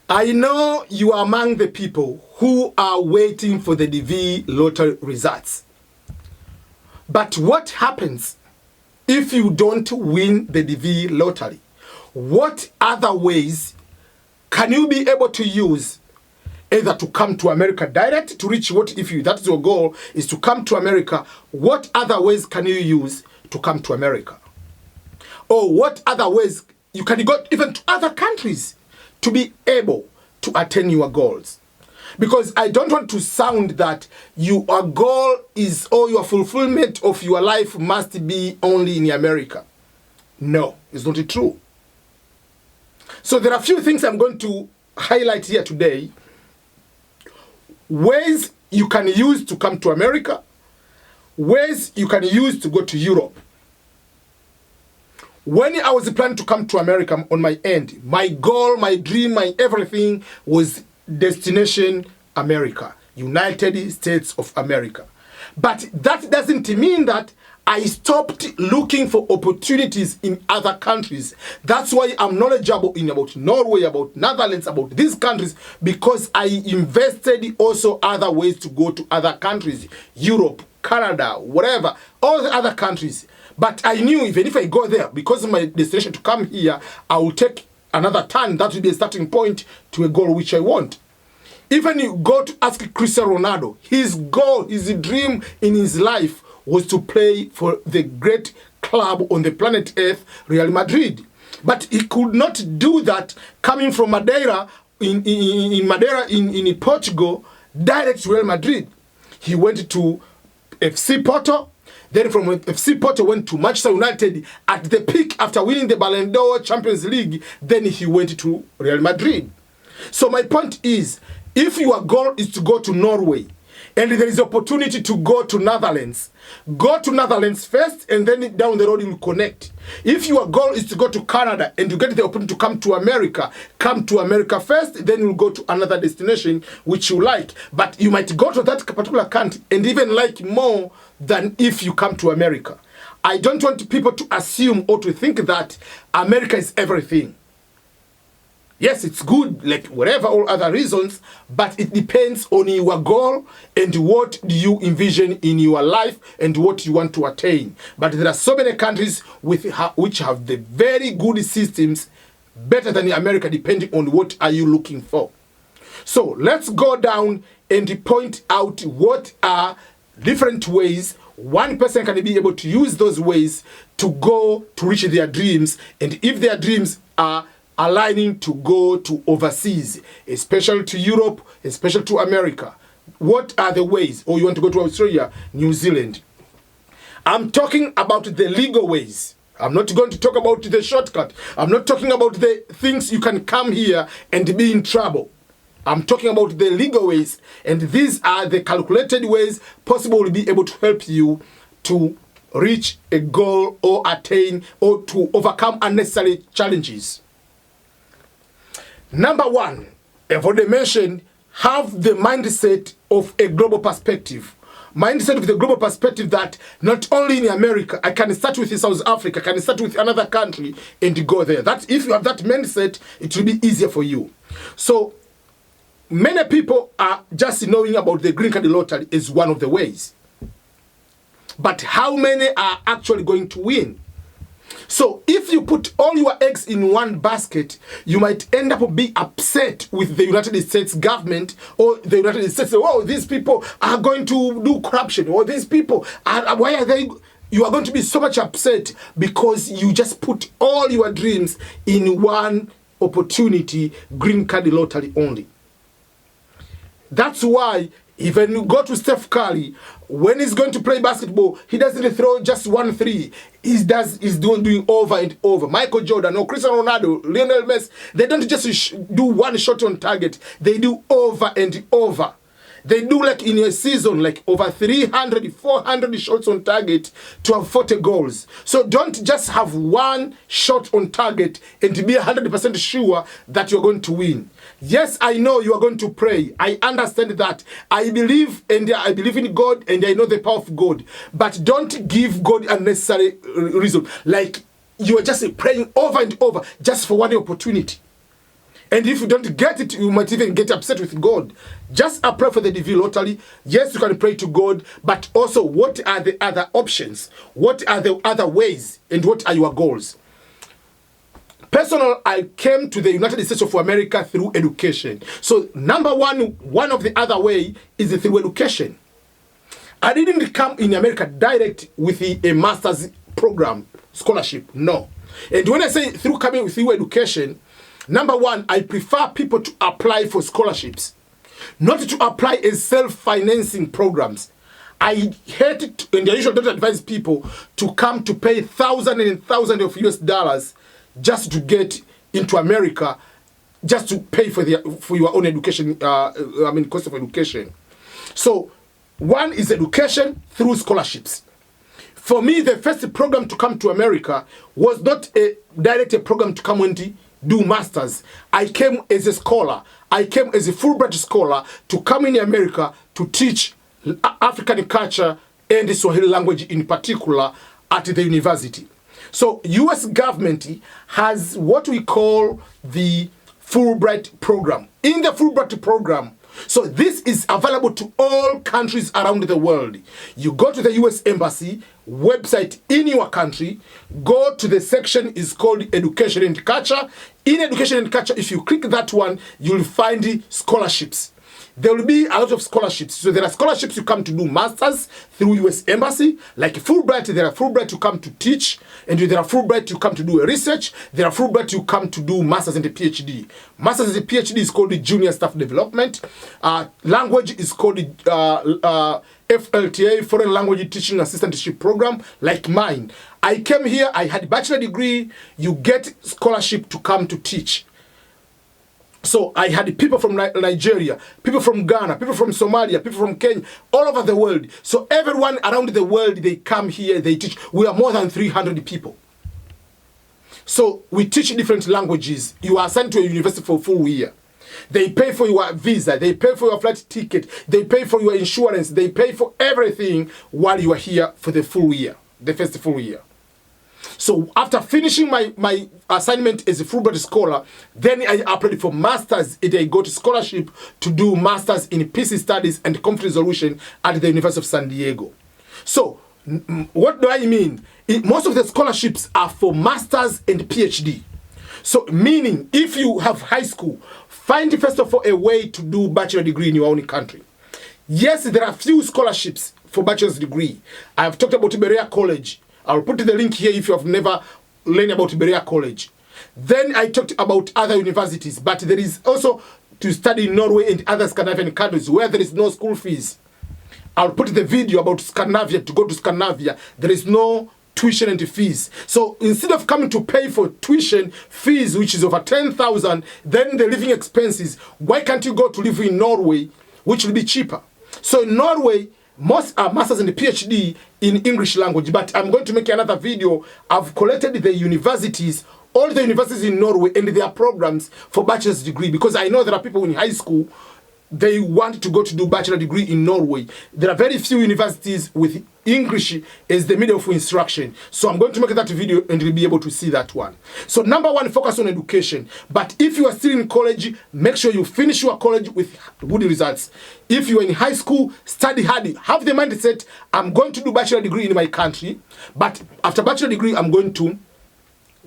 I know you are among the people who are waiting for the DV lottery results. But what happens if you don't win the DV lottery? What other ways can you be able to use, either to come to America direct to reach what, if you, that's your goal, is to come to America, what other ways can you use to come to America? Or what other ways you can go even to other countries to be able to attain your goals? Because I don't want to sound that your goal is, or your fulfillment of your life must be only in America. No, it's not true. So there are a few things I'm going to highlight here today. Ways you can use to come to America. Ways you can use to go to Europe. When I was planning to come to America on my end, my goal, my dream, my everything was destination America, United States of America. But that doesn't mean that I stopped looking for opportunities in other countries. That's why I'm knowledgeable in about Norway, about Netherlands, about these countries, because I invested also other ways to go to other countries, Europe, Canada, whatever, all the other countries. But I knew even if I go there, because of my destination to come here, I will take another turn. That will be a starting point to a goal which I want. Even you go to ask Cristiano Ronaldo, his goal, his dream in his life was to play for the great club on the planet Earth, Real Madrid. But he could not do that coming from Madeira, in Portugal, direct to Real Madrid. He went to FC Porto. Then from FC Porto went to Manchester United at the peak after winning the Ballon d'Or Champions League. Then he went to Real Madrid. So my point is, if your goal is to go to Norway, and there is opportunity to go to Netherlands, go to Netherlands first, and then down the road you will connect. If your goal is to go to Canada and you get the opportunity to come to America first, then you'll go to another destination which you like. But you might go to that particular country and even like more than if you come to America. I don't want people to assume or to think that America is everything. Yes, it's good, like whatever, all other reasons, but it depends on your goal and what do you envision in your life and what you want to attain. But there are so many countries which have the very good systems, better than America, depending on what are you looking for. So let's go down and point out what are different ways one person can be able to use those ways to go to reach their dreams, and if their dreams are aligning to go to overseas, especially to Europe, especially to America. What are the ways? Or you want to go to Australia, New Zealand? I'm talking about the legal ways. I'm not going to talk about the shortcut. I'm not talking about the things you can come here and be in trouble. I'm talking about the legal ways, and these are the calculated ways possible to be able to help you to reach a goal or attain or to overcome unnecessary challenges. Number one, I've already mentioned, have the mindset of a global perspective. Mindset of the global perspective that not only in America, I can start with South Africa, I can start with another country and go there. That if you have that mindset, it will be easier for you. So many people are just knowing about the green card lottery is one of the ways. But how many are actually going to win? So if you put all your eggs in one basket, you might end up being upset with the United States government, or the United States, oh, these people are going to do corruption, or these people are, why are they? You are going to be so much upset because you just put all your dreams in one opportunity, green card lottery only. That's why even you go to Steph Curry, when he's going to play basketball, he doesn't throw just 1 3. He's doing over and over. Michael Jordan or Cristiano Ronaldo, Lionel Messi, they don't just do one shot on target. They do over and over. They do like in a season, like over 300, 400 shots on target to have 40 goals. So don't just have one shot on target and be 100% sure that you're going to win. Yes, I know you are going to pray. I understand that. I believe in God and I know the power of God. But don't give God unnecessary reason. Like you are just praying over and over just for one opportunity. And if you don't get it, you might even get upset with God. Just apply for the DV lottery. Yes, you can pray to God, but also what are the other options? What are the other ways? And what are your goals? Personally, I came to the United States of America through education. So number one of the other way is through education. I didn't come in America direct with a master's program, scholarship, no. And when I say through coming through education, number one, I prefer people to apply for scholarships, not to apply as self-financing programs. I hate it, and I usually don't advise people to come to pay thousands and thousands of US dollars just to get into America, just to pay for your own education, cost of education. So one is education through scholarships. For me, the first program to come to America was not a direct program to come and do masters. I came as a scholar. I came as a Fulbright scholar to come in America to teach African culture and the Swahili language in particular at the university. So US government has what we call the Fulbright program. In the Fulbright program, so this is available to all countries around the world. You go to the US Embassy website in your country, go to the section is called Education and Culture. In Education and Culture, if you click that one, you'll find scholarships. There will be a lot of scholarships. So there are scholarships you come to do masters through US Embassy. Like Fulbright, there are Fulbright you come to teach. And there are Fulbright you come to do a research. There are Fulbright you come to do masters and a PhD. Masters and a PhD is called the Junior Staff Development. Language is called the FLTA, Foreign Language Teaching Assistantship Program, like mine. I came here, I had a bachelor degree. You get scholarship to come to teach. So I had people from Nigeria, people from Ghana, people from Somalia, people from Kenya, all over the world. So everyone around the world, they come here, they teach. We are more than 300 people. So we teach different languages. You are assigned to a university for a full year. They pay for your visa, they pay for your flight ticket, they pay for your insurance, they pay for everything while you are here for the full year, the first full year. So after finishing my assignment as a Fulbright scholar, then I applied for masters and I got a scholarship to do masters in peace studies and conflict resolution at the University of San Diego. So what do I mean? Most of the scholarships are for masters and PhD. So meaning if you have high school, find first of all a way to do bachelor degree in your own country. Yes, there are few scholarships for bachelor's degree. I have talked about Berea College. I'll put the link here if you have never learned about Berea College. Then I talked about other universities, but there is also to study in Norway and other Scandinavian countries where there is no school fees. I'll put the video about Scandinavia. To go to Scandinavia, there is no tuition and fees. So instead of coming to pay for tuition fees, which is over 10,000, then the living expenses, why can't you go to live in Norway, which will be cheaper? So in Norway, most are masters and PhD in English language, but I'm going to make another video. I've collected the universities, all the universities in Norway and their programs for bachelor's degree, because I know there are people in high school, they want to go to do bachelor degree in Norway. There are very few universities with English as the medium of instruction. So I'm going to make that video and you'll be able to see that one. So number one, focus on education. But if you are still in college, make sure you finish your college with good results. If you are in high school, study hard. Have the mindset, I'm going to do bachelor degree in my country, but after bachelor degree, I'm going to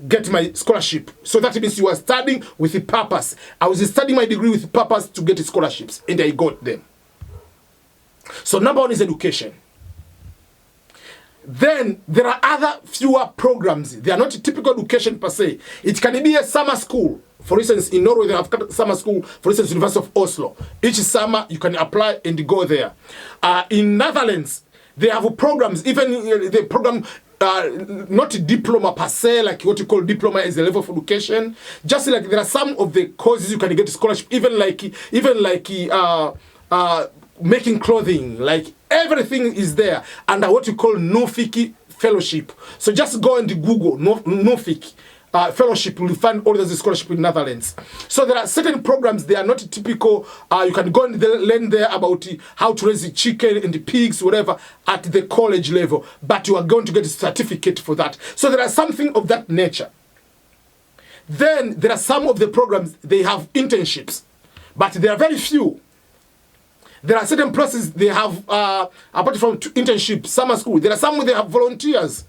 get my scholarship. So that means you are studying with a purpose. I was studying my degree with a purpose to get scholarships, and I got them. So number one is education. Then there are other fewer programs. They are not typical education per se. It can be a summer school. For instance, in Norway, they have summer school, for instance, University of Oslo. Each summer, you can apply and go there. In Netherlands, they have programs, even the program, not diploma per se, like what you call diploma as a level of education. Just like there are some of the courses you can get scholarship, even like making clothing, like everything is there under what you call Nuffic fellowship. So just go and Google Nuffic fellowship, you'll find all the scholarship in Netherlands. So there are certain programs, they are not typical. You can go and learn there about how to raise the chicken and the pigs, whatever, at the college level, but you are going to get a certificate for that. So there are something of that nature. Then there are some of the programs, they have internships, but there are very few. There are certain places they have, apart from internship, summer school, there are some where they have volunteers.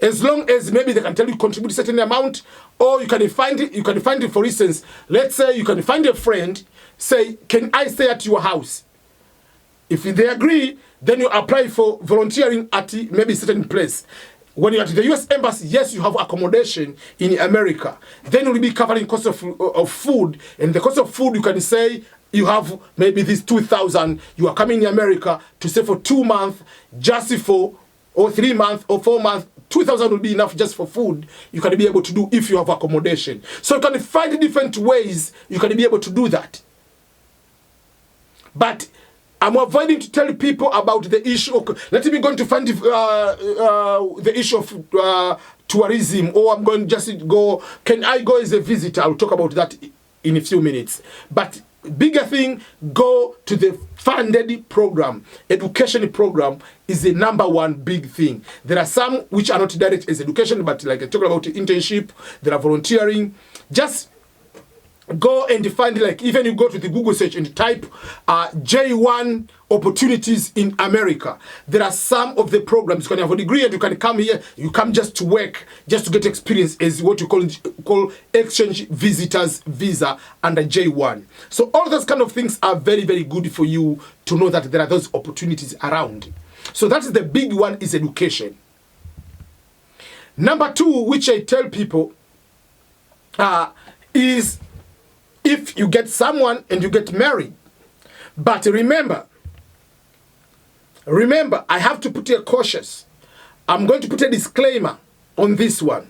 As long as maybe they can tell you contribute a certain amount, or you can find it, for instance, let's say you can find a friend, say, can I stay at your house? If they agree, then you apply for volunteering at maybe a certain place. When you're at the US Embassy, yes, you have accommodation in America. Then you'll be covering cost of food. And the cost of food, you can say, you have maybe this 2,000. You are coming in America to stay for 2 months, just for, or 3 months, or 4 months. 2,000 will be enough just for food. You can be able to do if you have accommodation. So you can find different ways you can be able to do that. But I'm avoiding to tell people about the issue of, let me go to find the issue of tourism, or I'm going just to go, can I go as a visitor? I'll talk about that in a few minutes. But bigger thing, go to the funded program. Education program is the #1 big thing. There are some which are not direct as education, but like I talked about internship, there are volunteering. Just go and find, like, even you go to the Google search and type J1 opportunities in America. There are some of the programs. You can have a degree and you can come here. You come just to work, just to get experience as what you call exchange visitors visa under J1. So all those kind of things are very, very good for you to know that there are those opportunities around. So that is the big one, is education. #2, which I tell people, is if you get someone and you get married. But remember, I have to put a cautious. I'm going to put a disclaimer on this one.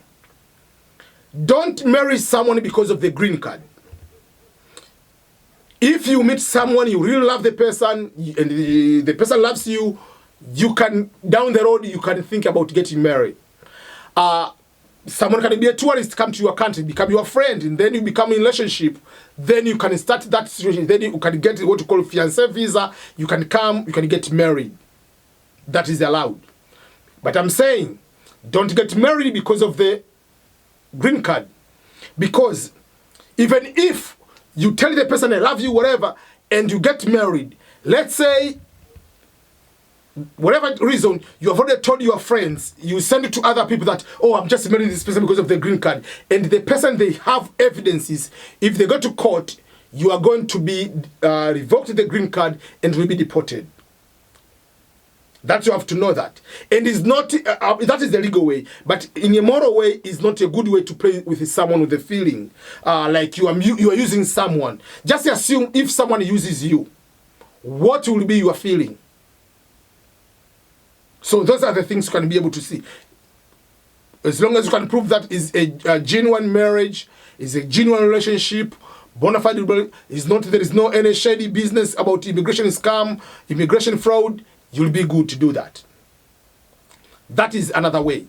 Don't marry someone because of the green card. If you meet someone, you really love the person, and the person loves you, you can, down the road, you can think about getting married. Someone can be a tourist, come to your country, become your friend, and then you become in a relationship. Then you can start that situation. Then you can get what you call fiancé visa. You can come, you can get married. That is allowed. But I'm saying, don't get married because of the green card. Because even if you tell the person I love you, whatever, and you get married, let's say, whatever reason, you have already told your friends, you send it to other people that, oh, I'm just marrying this person because of the green card. And the person, they have evidences. If they go to court, you are going to be revoked the green card and will be deported. That you have to know that. And it's not, that is the legal way. But in a moral way, it's not a good way to play with someone with a feeling. Like you are using someone. Just assume if someone uses you, what will be your feeling? So those are the things you can be able to see. As long as you can prove that is a genuine marriage, is a genuine relationship, bona fide, is not, there is no any shady business about immigration scam, immigration fraud, you'll be good to do that. That is another way.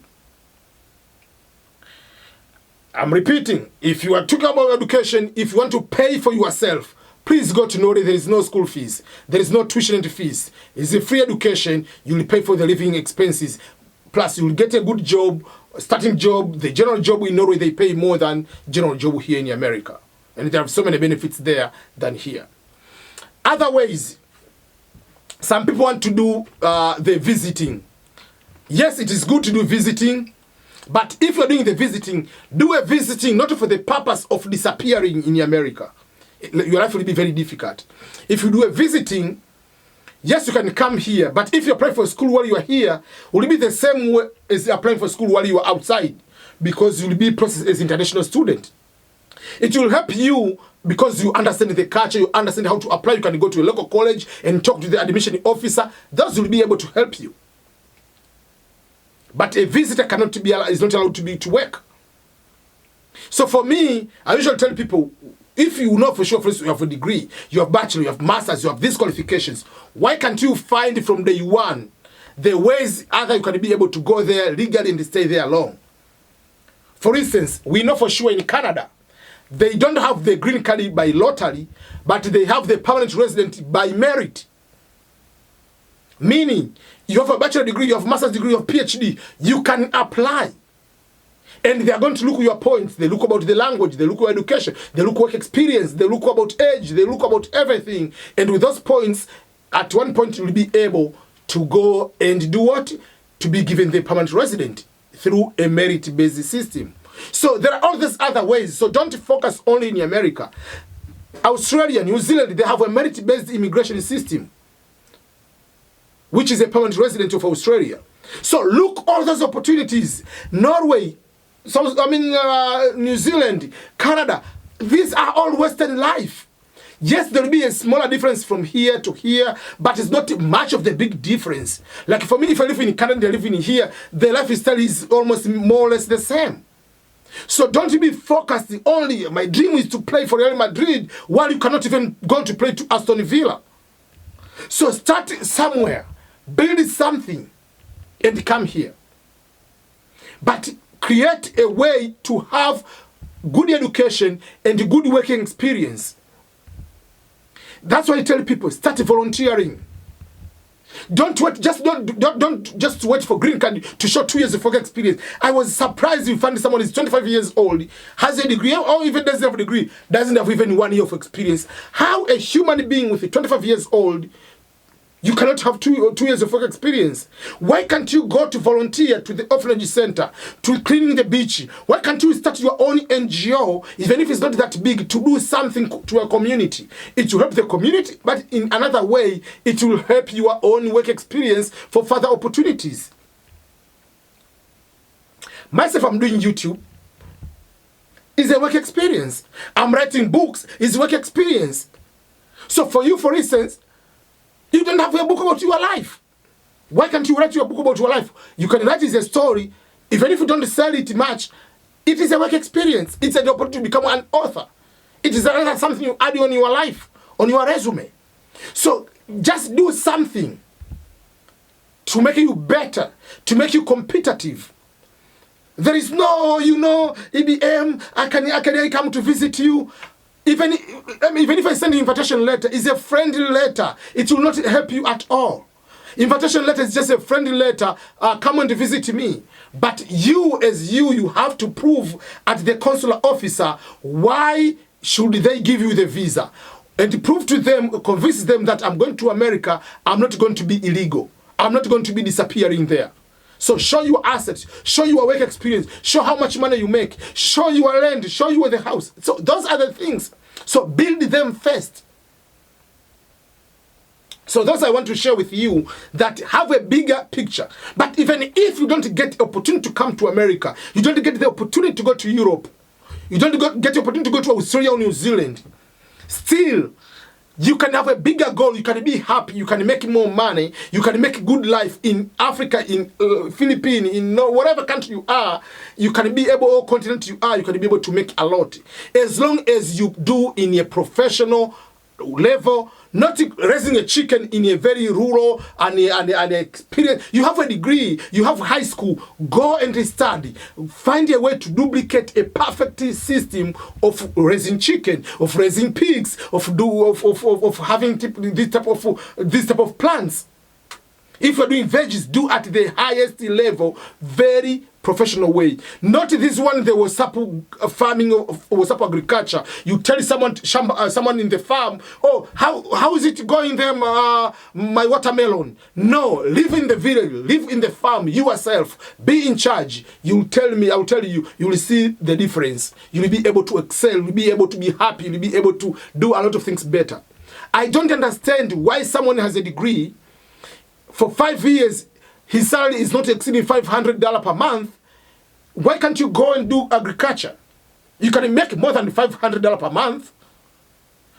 I'm repeating, if you are talking about education, if you want to pay for yourself, please go to know that there is no school fees. There is no tuition fees. It's a free education. You'll pay for the living expenses. Plus, you'll get a good job, starting job. The general job in Norway, they pay more than general job here in America. And there are so many benefits there than here. Other ways, some people want to do the visiting. Yes, it is good to do visiting. But if you're doing the visiting, do a visiting not for the purpose of disappearing in America. Your life will be very difficult. If you do a visiting, yes, you can come here, but if you apply for school while you are here, will it be the same way as applying for school while you are outside? Because you will be processed as an international student. It will help you because you understand the culture, you understand how to apply. You can go to a local college and talk to the admission officer. Those will be able to help you. But a visitor is not allowed to work. So for me, I usually tell people, if you know for sure, for instance, you have a degree, you have bachelor, you have masters, you have these qualifications, why can't you find from day one the ways either you can be able to go there legally and stay there long? For instance, we know for sure in Canada, they don't have the green card by lottery, but they have the permanent resident by merit. Meaning, you have a bachelor degree, you have master's degree, you have PhD, you can apply. And they are going to look at your points. They look about the language. They look at education. They look at work experience. They look about age. They look about everything. And with those points, at one point, you'll be able to go and do what? To be given the permanent resident through a merit-based system. So there are all these other ways. So don't focus only in America. Australia, New Zealand, they have a merit-based immigration system, which is a permanent resident of Australia. So look all those opportunities. Norway, New Zealand, Canada, these are all Western life. Yes, there will be a smaller difference from here to here, but it's not much of the big difference. Like for me, if I live in Canada, I live in here, the lifestyle is almost more or less the same. So don't be focused only, my dream is to play for Real Madrid, while you cannot even go to play to Aston Villa. So start somewhere, build something, and come here. But create a way to have good education and good working experience. That's why I tell people, start volunteering. Don't wait, don't just wait for green card to show 2 years of work experience. I was surprised you find someone is 25 years old, has a degree, or even doesn't have a degree, doesn't have even 1 year of experience. How a human being with 25 years old, you cannot have two years of work experience? Why can't you go to volunteer to the orphanage center, to cleaning the beach? Why can't you start your own NGO, even if it's not that big, to do something to a community? It will help the community, but in another way, it will help your own work experience for further opportunities. Myself, I'm doing YouTube. It's a work experience. I'm writing books. It's work experience. So for you, for instance, you don't have a book about your life. Why can't you write your book about your life? You can write it as a story. Even if you don't sell it much, it is a work experience. It's an opportunity to become an author. It is another something you add on your life, on your resume. So just do something to make you better, to make you competitive. There is no, EBM, I can come to visit you. Even if I send an invitation letter, it's a friendly letter. It will not help you at all. Invitation letter is just a friendly letter. Come and visit me. But you, as you have to prove at the consular officer why should they give you the visa, and prove to them, convince them that I'm going to America. I'm not going to be illegal. I'm not going to be disappearing there. So show your assets, show your work experience, show how much money you make, show your land, show you the house. So those are the things. So build them first. So those I want to share with you that have a bigger picture. But even if you don't get the opportunity to come to America, you don't get the opportunity to go to Europe, you don't get the opportunity to go to Australia or New Zealand, still, you can have a bigger goal. You can be happy. You can make more money. You can make good life in Africa, in Philippines, in whatever country you are. You can be able, or continent you are, you can be able to make a lot. As long as you do in a professional level, not raising a chicken in a very rural and experience. You have a degree, you have high school, go and study. Find a way to duplicate a perfect system of raising chicken, of raising pigs, of having this type of plants. If you're doing veggies, do at the highest level, very professional way. Not this one, the WhatsApp farming or WhatsApp agriculture. You tell someone in the farm, oh, how is it going there, my watermelon? No, live in the village, live in the farm yourself, be in charge. You tell me, I will tell you, you will see the difference. You will be able to excel, you will be able to be happy, you will be able to do a lot of things better. I don't understand why someone has a degree. For 5 years, his salary is not exceeding $500 per month. Why can't you go and do agriculture? You can make more than $500 per month.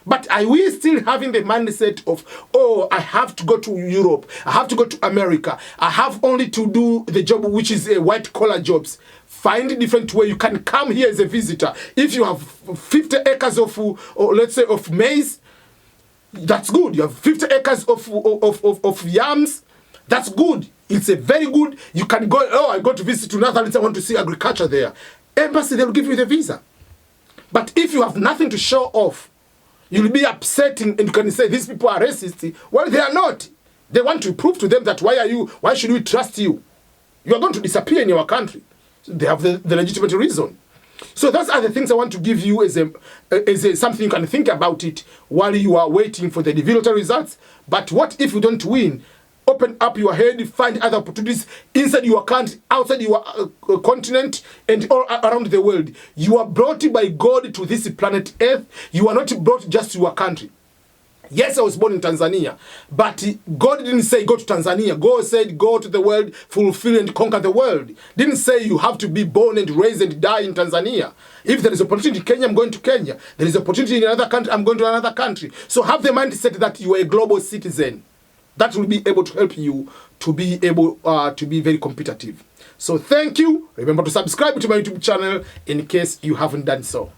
But are we still having the mindset of, oh, I have to go to Europe, I have to go to America, I have only to do the job which is a white-collar jobs. Find a different way. You can come here as a visitor. If you have 50 acres of, or let's say, of maize, that's good. You have 50 acres of yams, that's good. It's a very good. You can go, oh, I go to visit to Netherlands, I want to see agriculture there. Embassy, they'll give you the visa. But if you have nothing to show off, you'll be upsetting and you can say these people are racist. Well, they are not. They want to prove to them that why should we trust you? You are going to disappear in your country. they have the legitimate reason. So those are the things I want to give you as something you can think about it while you are waiting for the DVLOTTERY results. But what if you don't win? Open up your head, find other opportunities inside your country, outside your continent, and all around the world. You are brought by God to this planet Earth. You are not brought just to your country. Yes, I was born in Tanzania, but God didn't say go to Tanzania. God said go to the world, fulfill and conquer the world. Didn't say you have to be born and raised and die in Tanzania. If there is opportunity in Kenya, I'm going to Kenya. There is opportunity in another country, I'm going to another country. So have the mindset that you are a global citizen. That will be able to help you to be able to be very competitive. So thank you. Remember to subscribe to my YouTube channel in case you haven't done so.